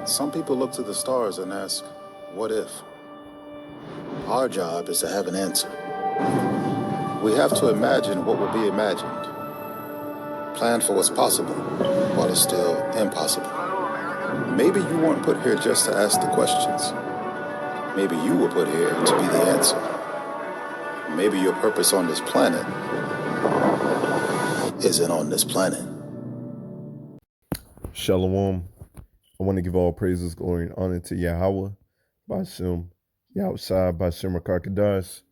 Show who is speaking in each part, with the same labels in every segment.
Speaker 1: Some people look to the stars and ask, what if? Our job is to have an answer. We have to imagine what will be imagined. Plan for what's possible while it's still impossible. Maybe you weren't put here just to ask the questions. Maybe you were put here to be the answer. Maybe your purpose on this planet isn't on this planet.
Speaker 2: Shalom. I want to give all praises, glory, and honor to Yahweh, Bashem, Yahushua, Bashem Rakakadas,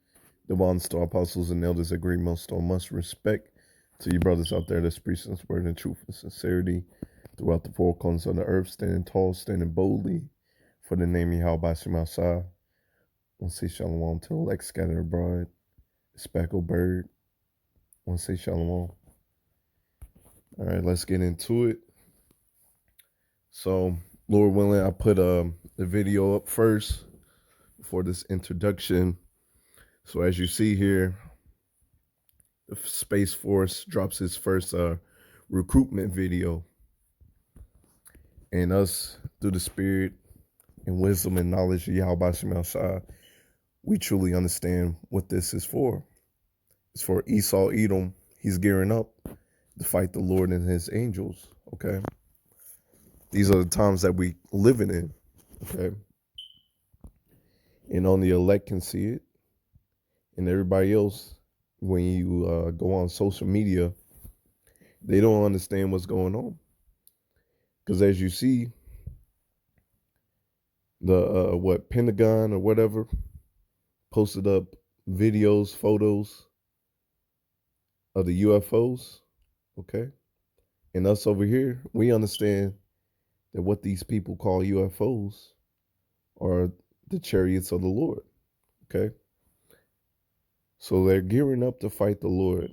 Speaker 2: the one-star apostles and elders that great most on much respect to you brothers out there that's preaching this word in truth and sincerity throughout the four corners of the earth, standing tall, standing boldly for the name of Yahweh Bashem Yahushua. I want to say shalom to the elect scattered abroad, the speckled bird. I want to say shalom. All right, let's get into it. So, Lord willing, I put the video up first for this introduction. So as you see here, the Space Force drops its first recruitment video. And us, through the spirit and wisdom and knowledge of Yahweh Shah, we truly understand what this is for. It's for Esau Edom. He's gearing up to fight the Lord and his angels, okay? These are the times that we living in, okay? And only the elect can see it. And everybody else, when you go on social media, they don't understand what's going on. Because as you see, the Pentagon or whatever posted up videos, photos of the UFOs, okay? And us over here, we understand that what these people call UFOs are the chariots of the Lord, okay? So they're gearing up to fight the Lord.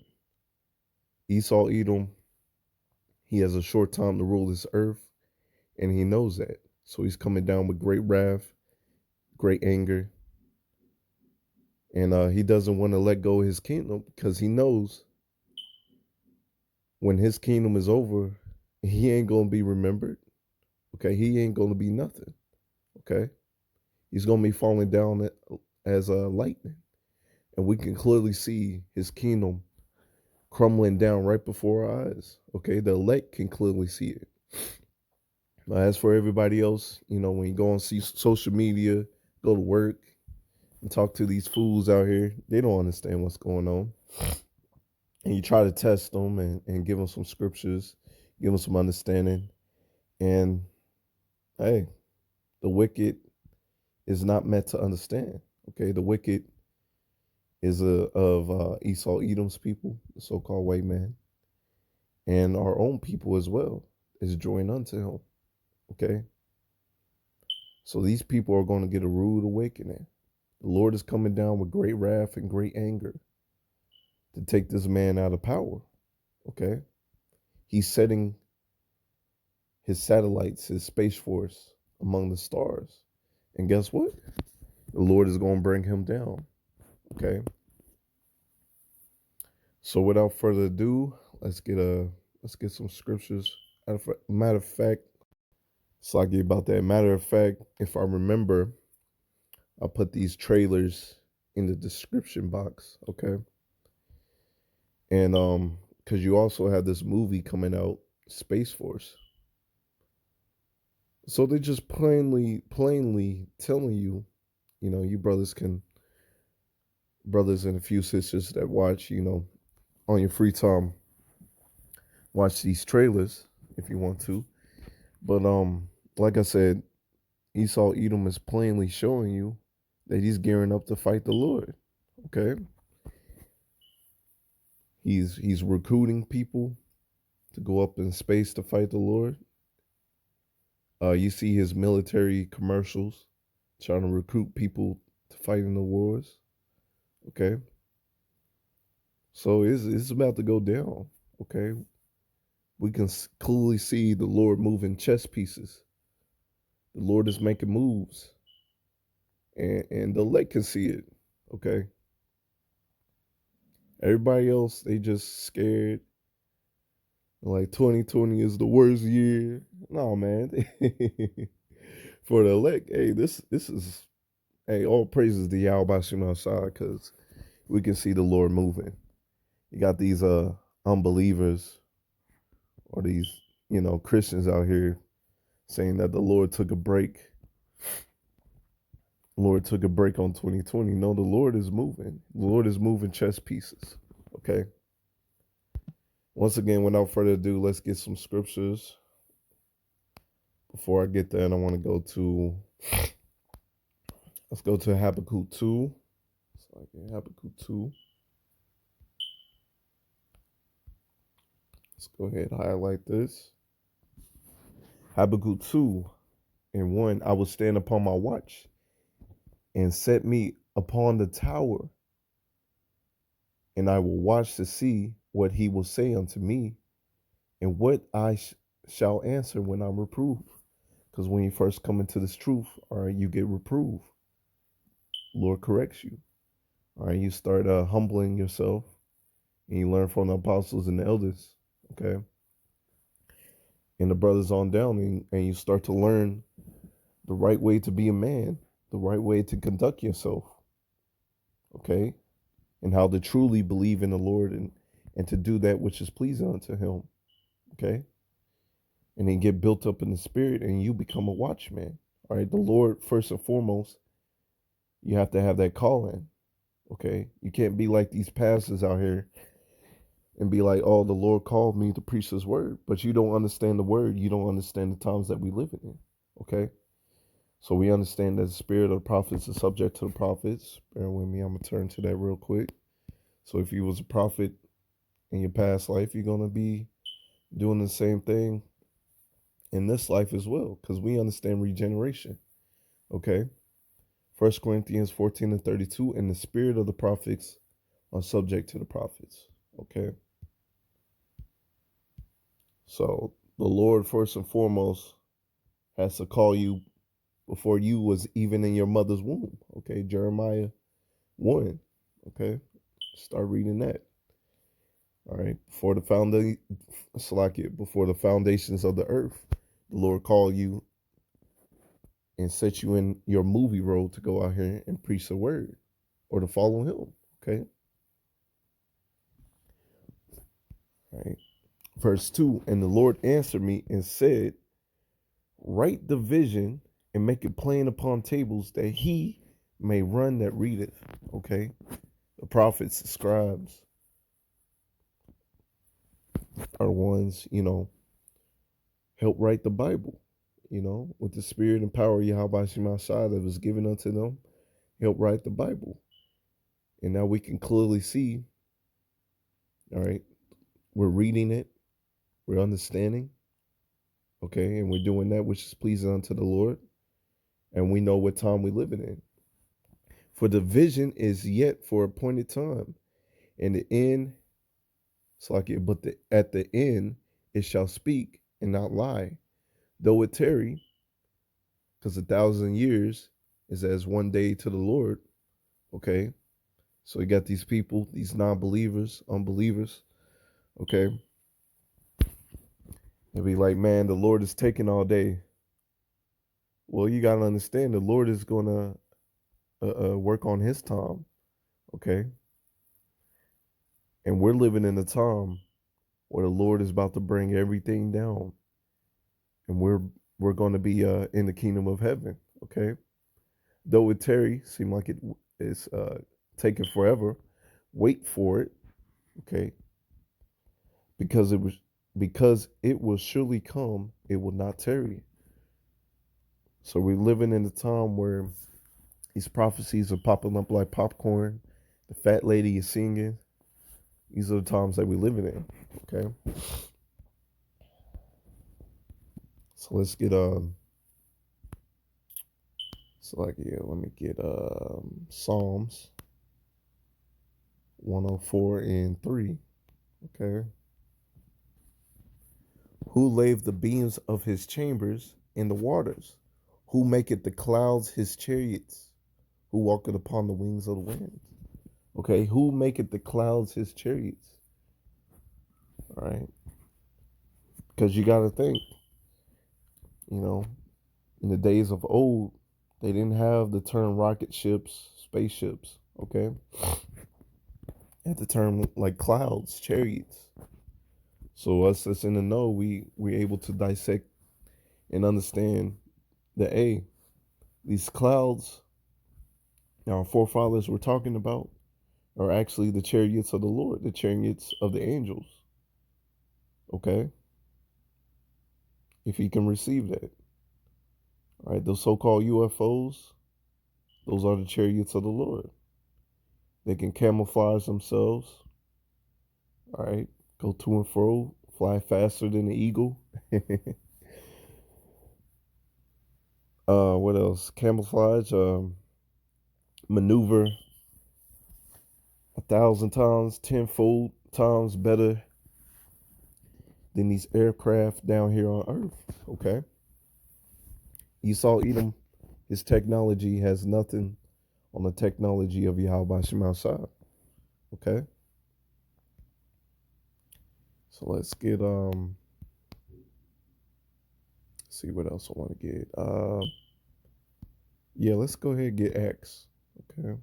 Speaker 2: Esau Edom, he has a short time to rule this earth, and he knows that. So he's coming down with great wrath, great anger, and he doesn't want to let go of his kingdom because he knows when his kingdom is over, he ain't going to be remembered. Okay, he ain't going to be nothing. Okay, he's going to be falling down as lightning, and we can clearly see his kingdom crumbling down right before our eyes. Okay, the elect can clearly see it. As for everybody else, you know, when you go on social media, go to work, and talk to these fools out here, they don't understand what's going on. And you try to test them and give them some scriptures, give them some understanding. And hey, the wicked is not meant to understand. Okay, the wicked is of Esau Edom's people, the so-called white man, and our own people as well is joined unto him. Okay, so these people are going to get a rude awakening. The Lord is coming down with great wrath and great anger to take this man out of power. Okay, he's setting his satellites, his space force among the stars. And guess what? The Lord is going to bring him down. Okay. So without further ado, let's get some scriptures. Matter of fact, Saki about that. Matter of fact, if I remember, I'll put these trailers in the description box. Okay. And because you also have this movie coming out, Space Force. So they're just plainly telling you, you know, you brothers and a few sisters that watch, you know, on your free time, watch these trailers if you want to. But like I said, Esau Edom is plainly showing you that he's gearing up to fight the Lord. Okay. He's recruiting people to go up in space to fight the Lord. You see his military commercials trying to recruit people to fight in the wars. Okay. So it's about to go down. Okay. We can clearly see the Lord moving chess pieces. The Lord is making moves. And the elect can see it. Okay. Everybody else, they just scared. Like 2020 is the worst year. No, man. For the elect, hey, this is, hey, all praises to Yahweh Shemashah, because we can see the Lord moving. You got these unbelievers or these, Christians out here saying that the Lord took a break. Lord took a break on 2020. No, the Lord is moving. The Lord is moving chess pieces. Okay. Once again, without further ado, let's get some scriptures. Before I get there, I want to go to, let's go to Habakkuk 2. So Habakkuk 2. Let's go ahead and highlight this. Habakkuk 2 and 1. I will stand upon my watch and set me upon the tower, and I will watch to see what he will say unto me, and what I shall answer when I'm reproved. Because when you first come into this truth, all right, you get reproved. Lord corrects you. All right, you start humbling yourself, and you learn from the apostles and the elders, okay? And the brothers on down, and you start to learn the right way to be a man, the right way to conduct yourself, okay? And how to truly believe in the Lord and to do that which is pleasing unto him, okay? And then get built up in the spirit, and you become a watchman, all right? The Lord, first and foremost, you have to have that calling, okay? You can't be like these pastors out here and be like, oh, the Lord called me to preach his word, but you don't understand the word. You don't understand the times that we live in, okay? So we understand that the spirit of the prophets is subject to the prophets. Bear with me, I'm going to turn to that real quick. So if you was a prophet in your past life, you're going to be doing the same thing in this life as well, because we understand regeneration, okay? 1 Corinthians 14 and 32, and the spirit of the prophets are subject to the prophets, okay? So the Lord, first and foremost, has to call you before you was even in your mother's womb, okay? Jeremiah 1, okay? Start reading that, all right? Before the foundations of the earth, the Lord called you and set you in your movie role to go out here and preach the word or to follow him, okay? All right. Verse 2, and the Lord answered me and said, write the vision and make it plain upon tables, that he may run that readeth, okay? The prophets, the scribes are the ones, help write the Bible, with the spirit and power of Yahweh Shemashah that was given unto them, help write the Bible. And now we can clearly see, all right, we're reading it, we're understanding, okay, and we're doing that which is pleasing unto the Lord, and we know what time we're living in. For the vision is yet for appointed time, and the end, at the end it shall speak and not lie, though it tarry, because 1,000 years is as one day to the Lord, okay? So you got these people, these non-believers, unbelievers, okay? They'll be like, man, the Lord is taking all day. Well, you got to understand, the Lord is going to work on his time, okay? And we're living in a time where the Lord is about to bring everything down. And we're going to be in the kingdom of heaven, okay? Though it tarry, seem like it is taking forever, wait for it, okay? Because it will surely come, it will not tarry. So we're living in a time where these prophecies are popping up like popcorn. The fat lady is singing. These are the times that we're living in, okay? So let's get let me get Psalms 104 and 3, okay? Who laid the beams of his chambers in the waters? Who maketh the clouds his chariots? Who walketh upon the wings of the wind? Okay, who maketh the clouds his chariots? All right, because you got to think, in the days of old, they didn't have the term rocket ships, spaceships, okay? At the term like clouds, chariots. So us that's in the know, we're able to dissect and understand that these clouds our forefathers were talking about are actually the chariots of the Lord, the chariots of the angels. Okay? If you can receive that. All right, those so-called UFOs, those are the chariots of the Lord. They can camouflage themselves. All right, go to and fro, fly faster than the eagle. What else? Camouflage, maneuver 1,000 times, 10-fold times better than these aircraft down here on Earth. Okay. Esau Edom, his technology has nothing on the technology of Yahweh Shemashah. Okay. So let's get see what else I want to get. Yeah, let's go ahead and get X. Okay.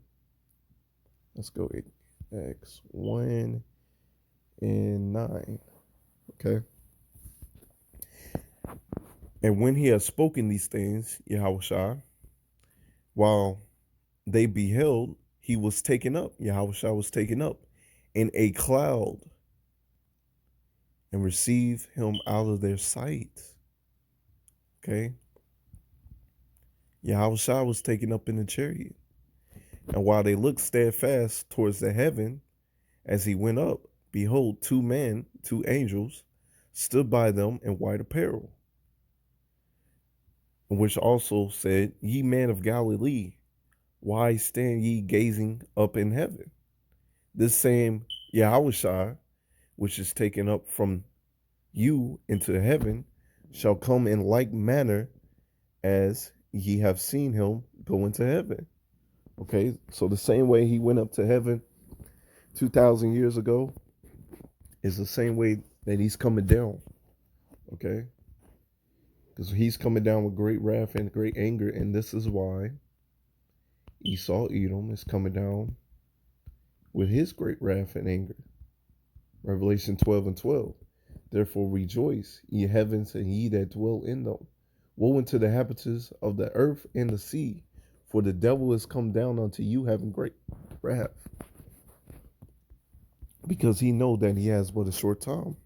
Speaker 2: Let's go get X 1 and 9. Okay. And when he had spoken these things, Yahushua, while they beheld, he was taken up. Yahushua was taken up in a cloud and received him out of their sight. Okay. Yahushua was taken up in the chariot. And while they looked steadfast towards the heaven as he went up, behold, 2 men, 2 angels, stood by them in white apparel, which also said, Ye men of Galilee, why stand ye gazing up in heaven? This same Yahushua, which is taken up from you into heaven, shall come in like manner as ye have seen him go into heaven. Okay, so the same way he went up to heaven 2,000 years ago is the same way that he's coming down. Okay, because he's coming down with great wrath and great anger, and this is why Esau Edom is coming down with his great wrath and anger. Revelation 12:12. Therefore rejoice, ye heavens, and ye that dwell in them. Woe unto the inhabitants of the earth and the sea, for the devil is come down unto you having great wrath. Because he knows that he has but a short time.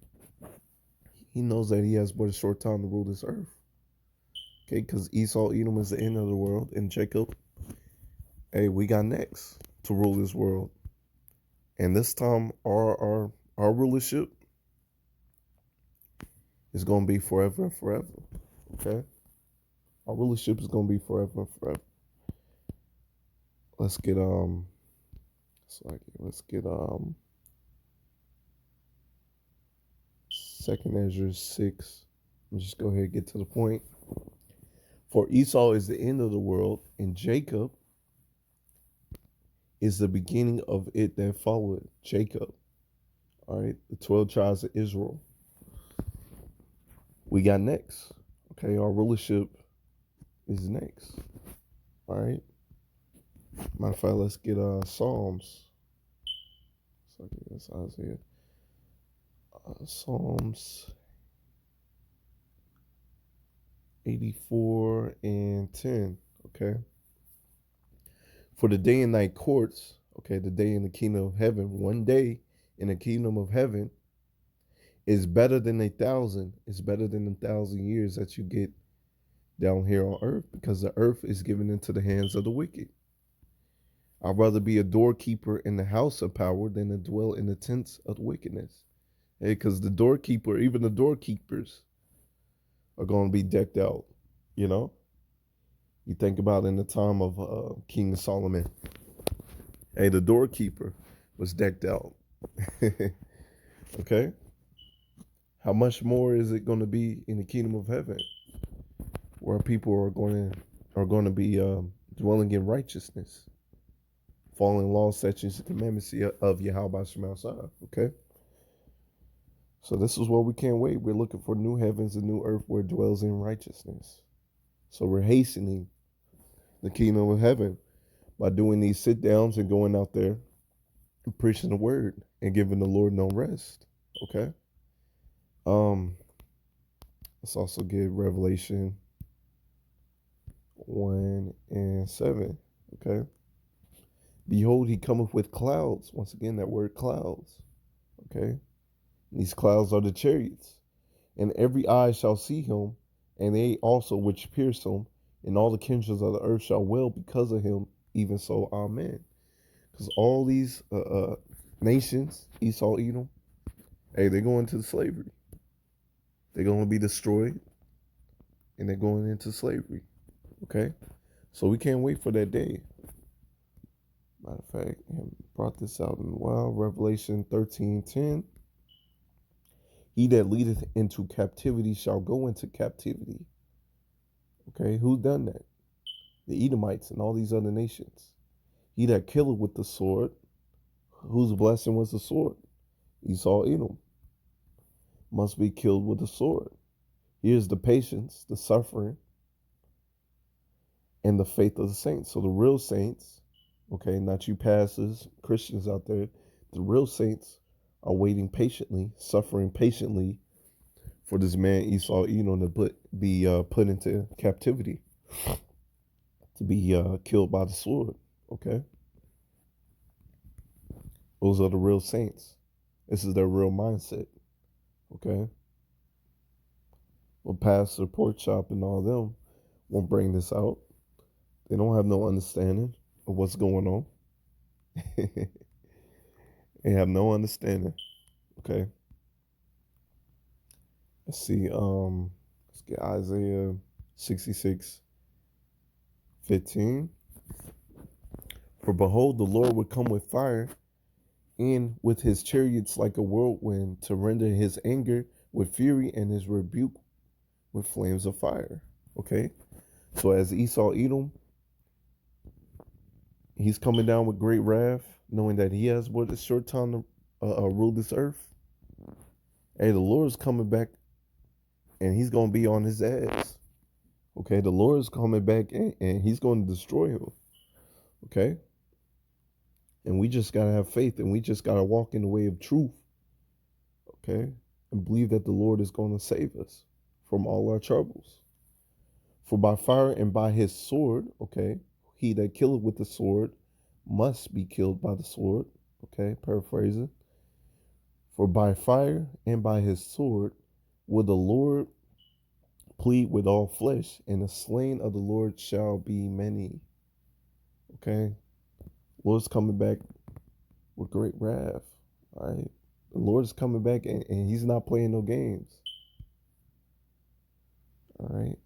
Speaker 2: He knows that he has but a short time to rule this earth. Okay, because Esau Edom is the end of the world, and Jacob, we got next to rule this world. And this time our rulership is going to be forever and forever. Okay? Our rulership is going to be forever and forever. Let's get Second Ezra 6. Let's just go ahead and get to the point. For Esau is the end of the world, and Jacob is the beginning of it that followed. Jacob. All right, the 12 tribes of Israel. We got next. Okay, our rulership is next. All right. Matter of fact, let's get Psalms. So that's Isaiah. Psalms 84:10. Okay. For the day in thy courts, okay, the day in the kingdom of heaven, one day in the kingdom of heaven is better than 1,000. It's better than 1,000 years that you get down here on earth, because the earth is given into the hands of the wicked. I'd rather be a doorkeeper in the house of power than to dwell in the tents of wickedness. Because the doorkeeper, even the doorkeepers, are going to be decked out. You know, you think about in the time of King Solomon. The doorkeeper was decked out. Okay, how much more is it going to be in the kingdom of heaven, where people are going to be dwelling in righteousness, following law, statutes, and commandments of Yahweh Shemashah. Okay. So this is what we can't wait. We're looking for new heavens and new earth where it dwells in righteousness. So we're hastening the kingdom of heaven by doing these sit downs and going out there and preaching the word and giving the Lord no rest. Okay. Let's also get Revelation 1 and 7. Okay. Behold, he cometh with clouds. Once again, that word clouds. Okay. These clouds are the chariots, and every eye shall see him, and they also which pierce him, and all the kindreds of the earth shall wail because of him. Even so, amen. Because all these nations, Esau, Edom, hey, they're going to slavery. They're going to be destroyed, and they're going into slavery. Okay? So we can't wait for that day. Matter of fact, I brought this out in a while. Revelation 13:10. He that leadeth into captivity shall go into captivity. Okay, who done that? The Edomites and all these other nations. He that killeth with the sword, whose blessing was the sword? Esau, Edom, must be killed with the sword. Here's the patience, the suffering, and the faith of the saints. So the real saints, okay, not you pastors, Christians out there, the real saints are waiting patiently, suffering patiently for this man Esau, Edom, to be put into captivity, to be killed by the sword. Okay, those are the real saints. This is their real mindset. Okay, well, Pastor Pork Chop and all them won't bring this out. They don't have no understanding of what's going on. They have no understanding. Okay. Let's see. Let's get Isaiah 66:15. For behold, the Lord would come with fire, and with his chariots like a whirlwind, to render his anger with fury and his rebuke with flames of fire. Okay. So as Esau Edom, he's coming down with great wrath, knowing that he has but a short time to rule this earth. Hey, the Lord is coming back, and he's going to be on his ass. Okay, the Lord is coming back, and he's going to destroy him. Okay, and we just got to have faith, and we just got to walk in the way of truth. Okay, and believe that the Lord is going to save us from all our troubles. For by fire and by his sword, okay, he that killeth with the sword must be killed by the sword. Okay, paraphrasing. For by fire and by his sword will the Lord plead with all flesh, and the slain of the Lord shall be many. Okay, Lord's coming back with great wrath. All right, the Lord is coming back, and he's not playing no games. All right.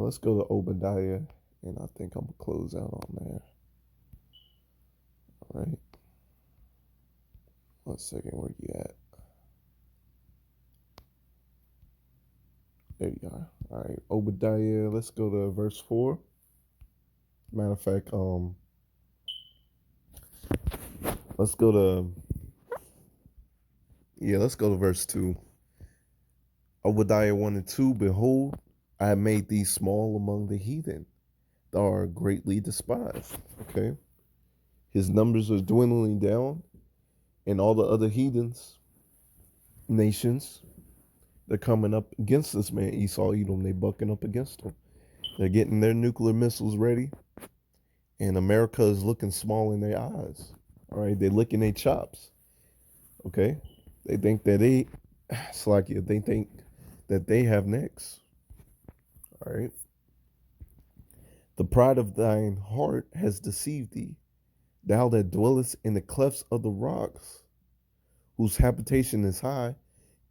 Speaker 2: Let's go to Obadiah, and I think I'm gonna close out on there. All right. 1 second, where you at? There you are. All right, Obadiah. Let's go to verse 4. Matter of fact, let's go to verse 2. Obadiah 1 and 2. Behold, I have made thee small among the heathen. Thou art greatly despised. Okay. His numbers are dwindling down, and all the other heathens, nations, they're coming up against this man, Esau, Edom. They bucking up against him. They're getting their nuclear missiles ready, and America is looking small in their eyes. All right. They're licking their chops. Okay. They think that they think that they have next. All right. The pride of thine heart has deceived thee, thou that dwellest in the clefts of the rocks, whose habitation is high,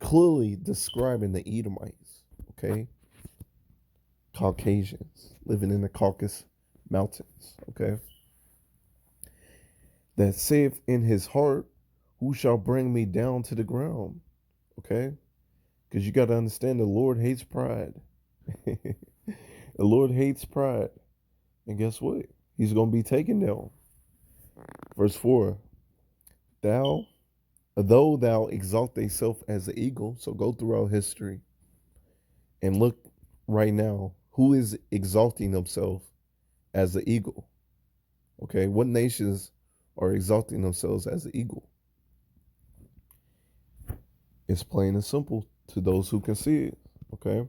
Speaker 2: clearly describing the Edomites, okay? Caucasians living in the Caucasus Mountains, okay? That saith in his heart, who shall bring me down to the ground, okay? Because you got to understand the Lord hates pride. The Lord hates pride. And guess what? He's going to be taken down. Verse 4, though thou exalt thyself as an eagle, so go throughout history, And look right now, who is exalting themselves as the eagle? Okay, what nations are exalting themselves as the eagle? It's plain and simple to those who can see it. Okay.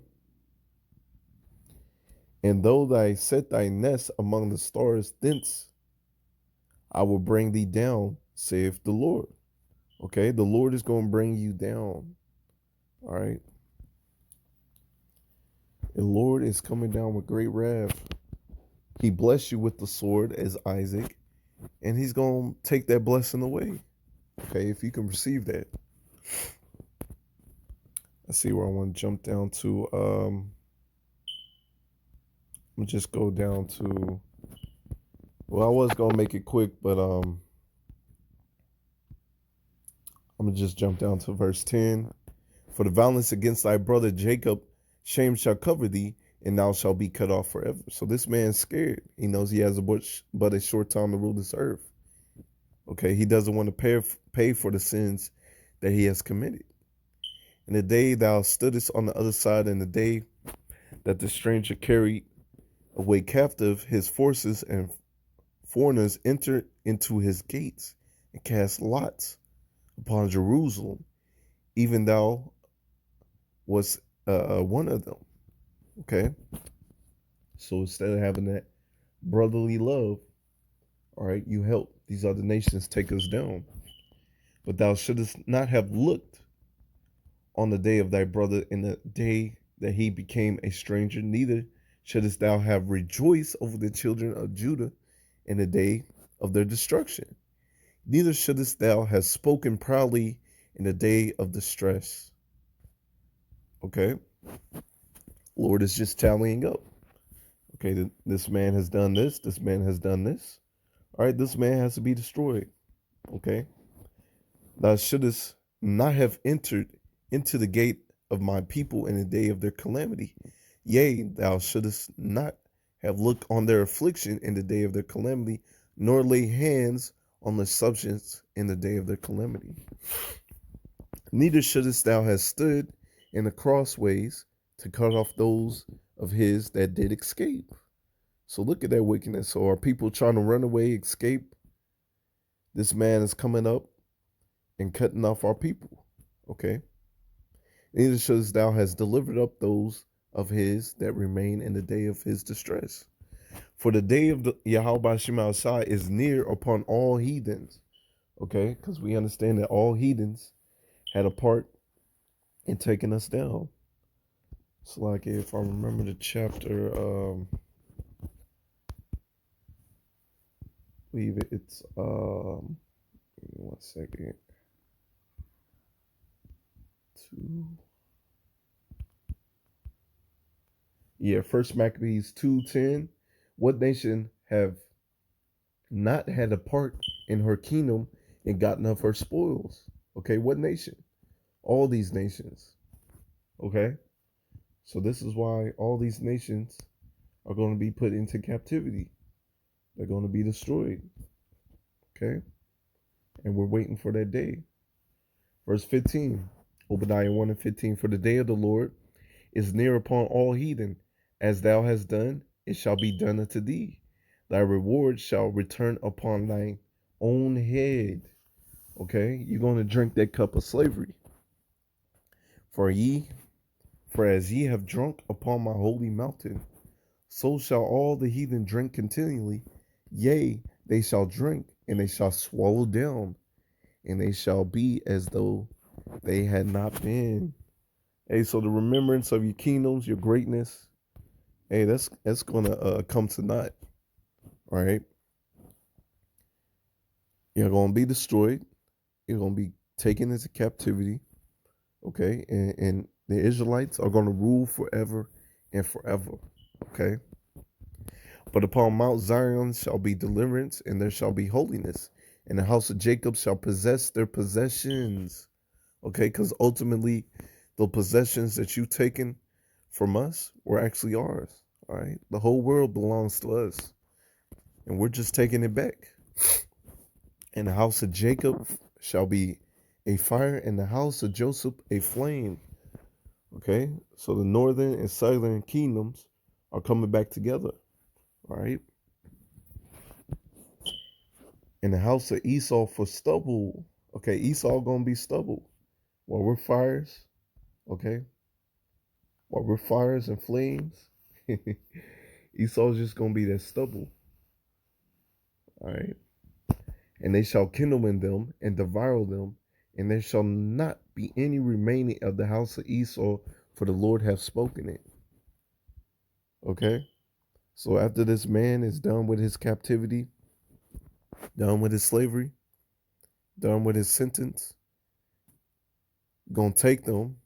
Speaker 2: And though thou set thy nest among the stars, thence I will bring thee down, saith the Lord. Okay, the Lord is going to bring you down. All right. The Lord is coming down with great wrath. He blessed you with the sword as Isaac, and he's going to take that blessing away. Okay, if you can receive that. Let's see where I want to jump down to. I'm going to just go down to, well, I was going to make it quick, but I'm going to just jump down to verse 10. For the violence against thy brother Jacob, shame shall cover thee, and thou shalt be cut off forever. So this man's scared. He knows he has but a short time to rule this earth. Okay, he doesn't want to pay for the sins that he has committed. In the day thou stoodest on the other side, in the day that the stranger carried away captive his forces, and foreigners entered into his gates and cast lots upon Jerusalem, even thou was one of them. Okay, so instead of having that brotherly love, all right, you help these other nations take us down. But thou shouldest not have looked on the day of thy brother, in the day that he became a stranger, neither shouldest thou have rejoiced over the children of Judah in the day of their destruction. Neither shouldest thou have spoken proudly in the day of distress. Okay, Lord is just tallying up. Okay, this man has done this. This man has done this. All right, this man has to be destroyed. Okay, thou shouldest not have entered into the gate of my people in the day of their calamity. Yea, thou shouldest not have looked on their affliction in the day of their calamity, nor lay hands on the substance in the day of their calamity. Neither shouldest thou have stood in the crossways to cut off those of his that did escape. So look at that wickedness. So are people trying to run away, escape? This man is coming up and cutting off our people. Okay. Neither shouldest thou have delivered up those of his that remain in the day of his distress. For the day of the Yahweh Shemashai is near upon all heathens. Okay, because we understand that all heathens had a part in taking us down. It's like, if I remember the chapter, believe it's 1 second. 2. Yeah, First Maccabees 2:10. What nation have not had a part in her kingdom and gotten of her spoils? Okay, what nation? All these nations. Okay, so this is why all these nations are going to be put into captivity. They're going to be destroyed. Okay, and we're waiting for that day. Verse 15, Obadiah 1:15. For the day of the Lord is near upon all heathen. As thou hast done, it shall be done unto thee. Thy reward shall return upon thine own head. Okay, you're going to drink that cup of slavery. For as ye have drunk upon my holy mountain, so shall all the heathen drink continually. Yea, they shall drink, and they shall swallow down, and they shall be as though they had not been. Hey, so the remembrance of your kingdoms, your greatness, hey, that's gonna come to naught. All right, you're gonna be destroyed. You're gonna be taken into captivity. Okay, and the Israelites are gonna rule forever and forever. Okay, but upon Mount Zion shall be deliverance, and there shall be holiness, and the house of Jacob shall possess their possessions. Okay, because ultimately, the possessions that you've taken from us were actually ours. All right, the whole world belongs to us, and we're just taking it back. And the house of Jacob shall be a fire, and the house of Joseph a flame. Okay, so the northern and southern kingdoms are coming back together. All right. And the house of Esau for stubble. Okay, Esau gonna be stubble. While we're fires, okay? While we're fires and flames, Esau's just gonna be that stubble. All right. And they shall kindle in them and devour them, and there shall not be any remaining of the house of Esau, for the Lord hath spoken it. Okay? So after this man is done with his captivity, done with his slavery, done with his sentence, gonna take them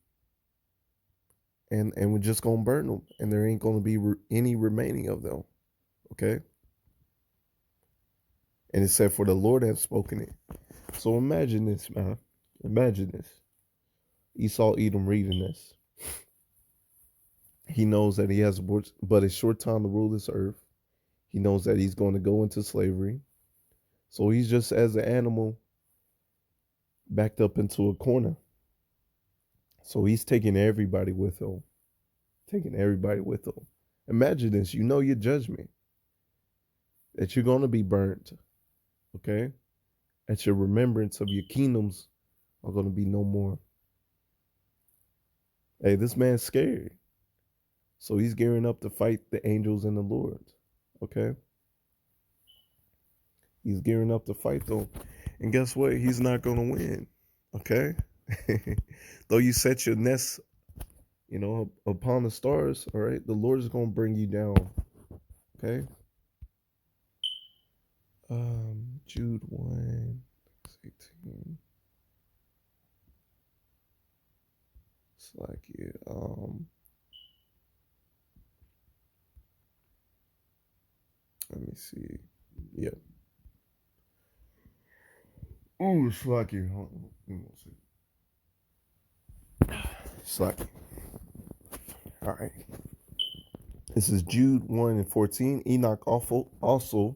Speaker 2: and we're just gonna burn them, and there ain't gonna be any remaining of them. Okay? And it said, for the Lord hath spoken it. So imagine this, man. Imagine this. Esau Edom reading this. He knows that he has but a short time to rule this earth. He knows that he's going to go into slavery. So he's just as an animal backed up into a corner. So he's taking everybody with him. Taking everybody with him. Imagine this. You know your judgment. That you're going to be burnt. Okay? That your remembrance of your kingdoms are going to be no more. Hey, this man's scared. So he's gearing up to fight the angels and the Lord. Okay? He's gearing up to fight them. And guess what? He's not going to win. Okay? Though you set your nest, upon the stars, all right, the Lord is going to bring you down. Okay? Jude 1, 18. It's like, let me see. Yep. Ooh, slacky. Hold on. Let me see. Slacky. All right. This is Jude 1 and 14. Enoch also,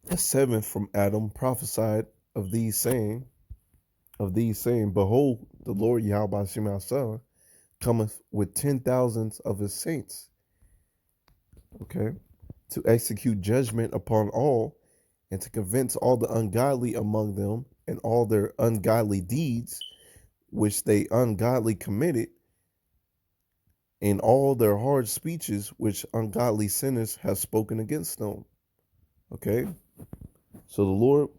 Speaker 2: the seventh from Adam, prophesied of these saying, behold, the Lord Yahweh Shemashah cometh with 10,000s of his saints. Okay. To execute judgment upon all, and to convince all the ungodly among them, and all their ungodly deeds, which they ungodly committed, and all their hard speeches, which ungodly sinners have spoken against them. Okay? So the Lord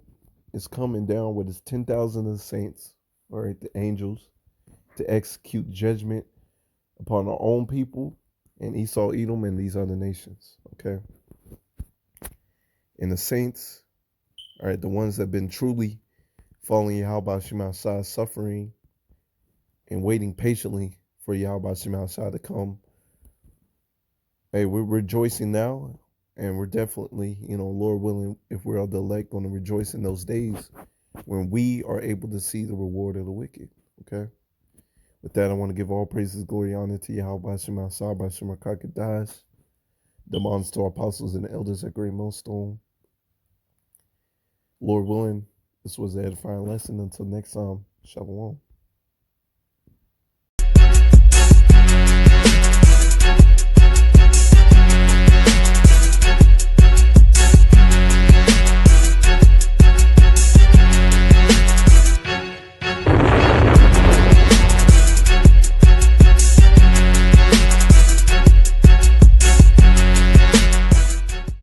Speaker 2: is coming down with his 10,000 of the saints, all right, the angels, to execute judgment upon our own people and Esau, Edom, and these other nations. Okay? And the saints, all right, the ones that have been truly following Yahweh Shemashah, suffering and waiting patiently for Yahweh Shemashah to come. Hey, we're rejoicing now, and we're definitely, Lord willing, if we're of the elect, going to rejoice in those days when we are able to see the reward of the wicked. Okay? With that, I want to give all praises, glory, and honor to Yahweh Shemashah, by Shemar Kakadash, demands to our apostles and elders at Great Millstone. Lord willing, this was the edifying lesson. Until next time, Shalom.